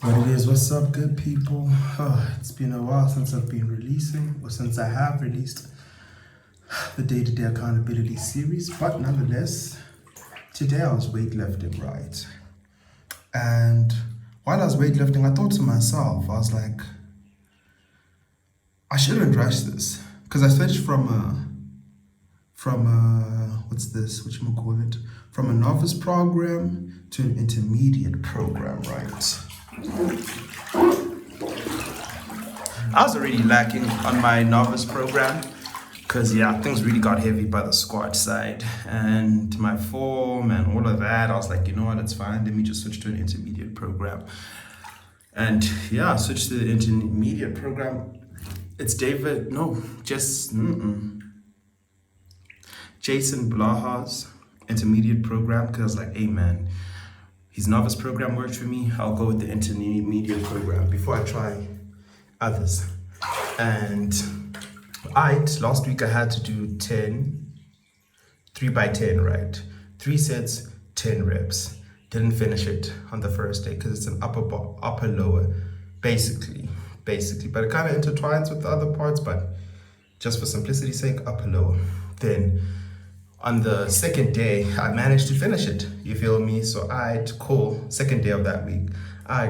What it is, what's up, good people? It's been a while since I've been releasing, or since I have released the day-to-day accountability series, but nonetheless, today I was weightlifting, right? And while I was weightlifting, I thought to myself, I was like, I shouldn't rush this, because I switched what's this? What you call it? From a novice program to an intermediate program, right? I was already lacking on my novice program because things really got heavy by the squat side and my form and all of that. I was like, you know what, it's fine. Let me just switch to an intermediate program. And I switched to the intermediate program. It's Jason Blaha's intermediate program, because I was like, hey man, his novice program worked for me. I'll go with the intermediate program before I try others. And last week I had to do 3 by 10, right? 3 sets, 10 reps. Didn't finish it on the first day because it's an upper lower, basically. But it kind of intertwines with the other parts, but just for simplicity's sake, upper lower. Then on the second day, I managed to finish it. You feel me? So cool. Second day of that week.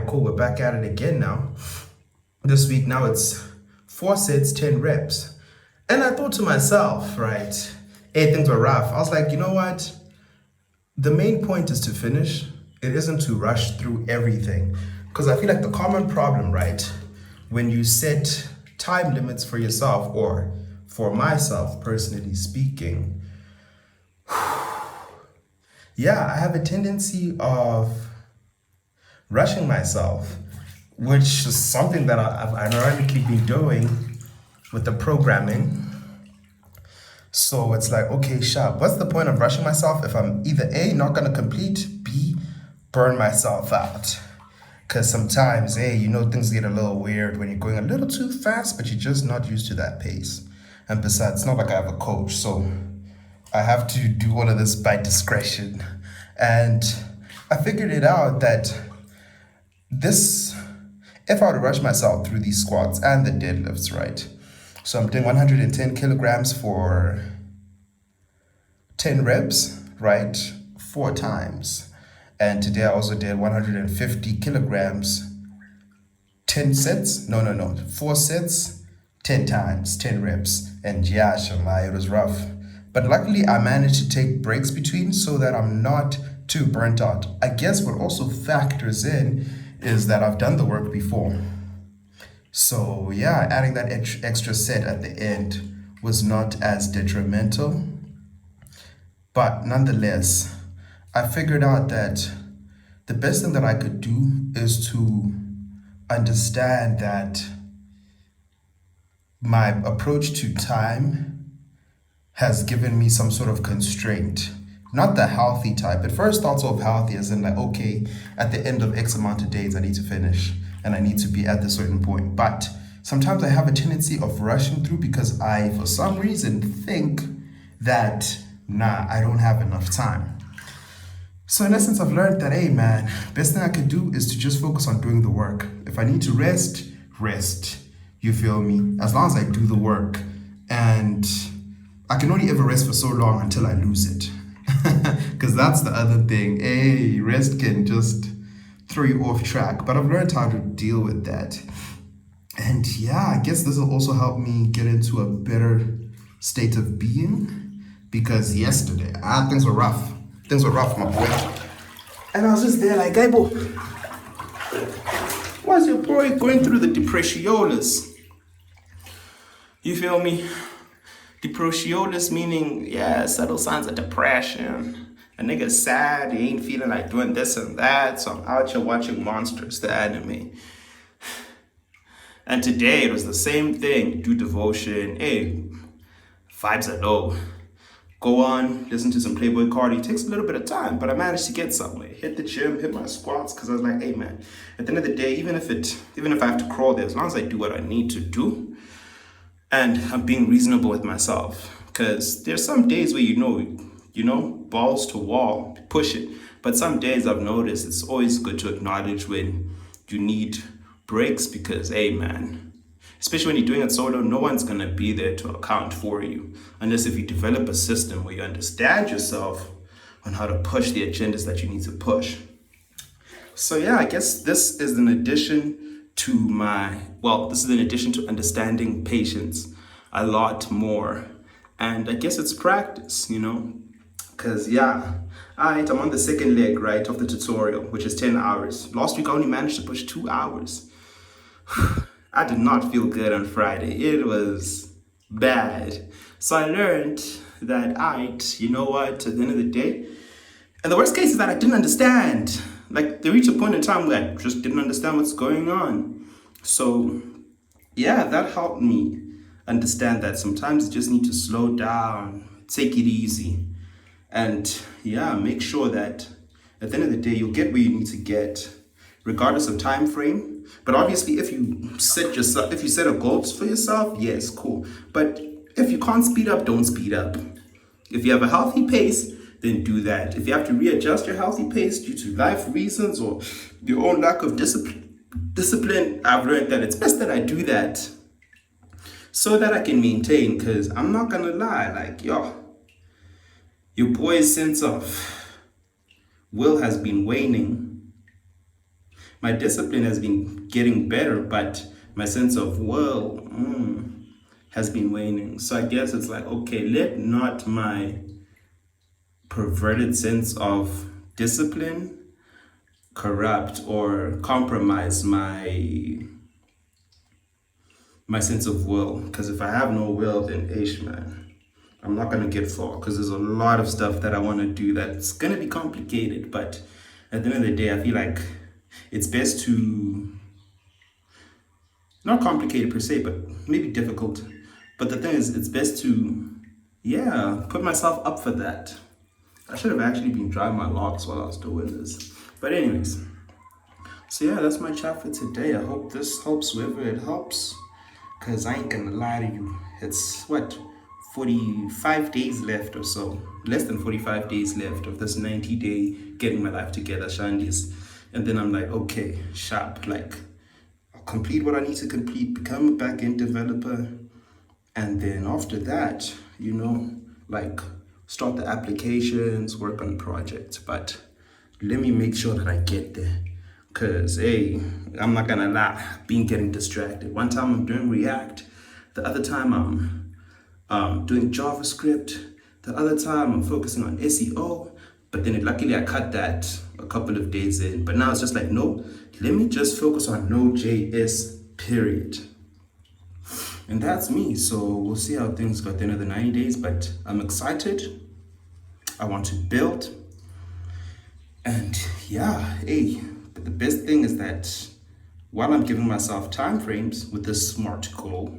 Cool. We're back at it again now. This week now it's 4 sets, 10 reps. And I thought to myself, right, hey, things were rough. I was like, you know what? The main point is to finish. It isn't to rush through everything. Because I feel like the common problem, right, when you set time limits for yourself, or for myself, personally speaking, I have a tendency of rushing myself, which is something that I've ironically been doing with the programming. So it's like, okay, sharp, what's the point of rushing myself if I'm either A, not going to complete, B, burn myself out? Because sometimes, things get a little weird when you're going a little too fast, but you're just not used to that pace. And besides, it's not like I have a coach, so I have to do all of this by discretion. And I figured it out that if I were to rush myself through these squats and the deadlifts, right? So I'm doing 110 kilograms for 10 reps, right? 4 times. And today I also did 150 kilograms, 10 sets. No, 4 sets, 10 times, 10 reps. And Shamai, it was rough. But luckily I managed to take breaks between so that I'm not too burnt out. I guess what also factors in is that I've done the work before. So adding that extra set at the end was not as detrimental. But nonetheless, I figured out that the best thing that I could do is to understand that my approach to time has given me some sort of constraint. Not the healthy type. It first starts off healthy as in like, okay, at the end of X amount of days, I need to finish and I need to be at this certain point. But sometimes I have a tendency of rushing through because I, for some reason, think that, I don't have enough time. So in essence, I've learned that, hey man, best thing I could do is to just focus on doing the work. If I need to rest. You feel me? As long as I do the work. And I can only ever rest for so long until I lose it. Because that's the other thing. Hey, rest can just throw you off track. But I've learned how to deal with that. And I guess this will also help me get into a better state of being. Because yesterday, things were rough. Things were rough, my boy. And I was just there like, hey, boy, why's your boy going through the depressiolas? You feel me? Depressiolas meaning, subtle signs of depression. A nigga's sad, he ain't feeling like doing this and that, so I'm out here watching Monsters, the anime. And today it was the same thing. Do devotion, vibes are low. Go on, listen to some Playboy Cardi. It takes a little bit of time, but I managed to get somewhere. Hit the gym, hit my squats, because I was like, hey man, at the end of the day, even if I have to crawl there, as long as I do what I need to do, and I'm being reasonable with myself, because there's some days where balls to wall, push it. But some days I've noticed it's always good to acknowledge when you need breaks because, hey man, especially when you're doing it solo, no one's gonna be there to account for you. Unless if you develop a system where you understand yourself on how to push the agendas that you need to push. So yeah, I guess this is an addition to understanding patience a lot more. And I guess it's practice, because yeah, I'm on the second leg, right, of the tutorial, which is 10 hours. Last week I only managed to push 2 hours. I did not feel good on Friday. It was bad. So I learned that you know what, at the end of the day, and the worst case is that I didn't understand. Like, there reached a point in time where I just didn't understand what's going on. So yeah, that helped me understand that sometimes you just need to slow down, take it easy, and yeah, make sure that at the end of the day, you'll get where you need to get, regardless of time frame. But obviously, if you set a goal for yourself, yes, cool. But if you can't speed up, don't speed up. If you have a healthy pace, then do that. If you have to readjust your healthy pace due to life reasons or your own lack of discipline, I've learned that it's best that I do that so that I can maintain. Because I'm not gonna lie, your boy's sense of will has been waning. My discipline has been getting better, but my sense of will has been waning. So I guess it's like, okay, let not my perverted sense of discipline corrupt or compromise my sense of will. Because if I have no will, then man, I'm not gonna get far, because there's a lot of stuff that I want to do that's gonna be complicated. But at the end of the day, I feel like it's best to not complicated per se, but maybe difficult. But the thing is, it's best to put myself up for that. I should have actually been drying my locks while I was doing this. But anyways, so yeah, that's my chat for today. I hope this helps whoever it helps, because I ain't gonna lie to you. It's 45 days left or so. Less than 45 days left of this 90-day getting my life together shandies. And then I'm like, okay, sharp. I'll complete what I need to complete, become a back-end developer. And then after that, start the applications, work on projects. But let me make sure that I get there. Because, hey, I'm not gonna lie, I've been getting distracted. One time I'm doing React, the other time I'm doing JavaScript, the other time I'm focusing on SEO. But then luckily I cut that a couple of days in. But now it's just like, no, let me just focus on Node.js, period. And that's me. So we'll see how things go at the end of the 90 days. But I'm excited. I want to build. And yeah, but the best thing is that while I'm giving myself time frames with this SMART goal,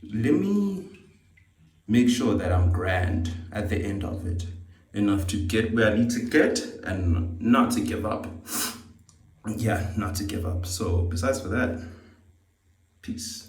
let me make sure that I'm grand at the end of it. Enough to get where I need to get and not to give up. Yeah, not to give up. So besides for that, peace.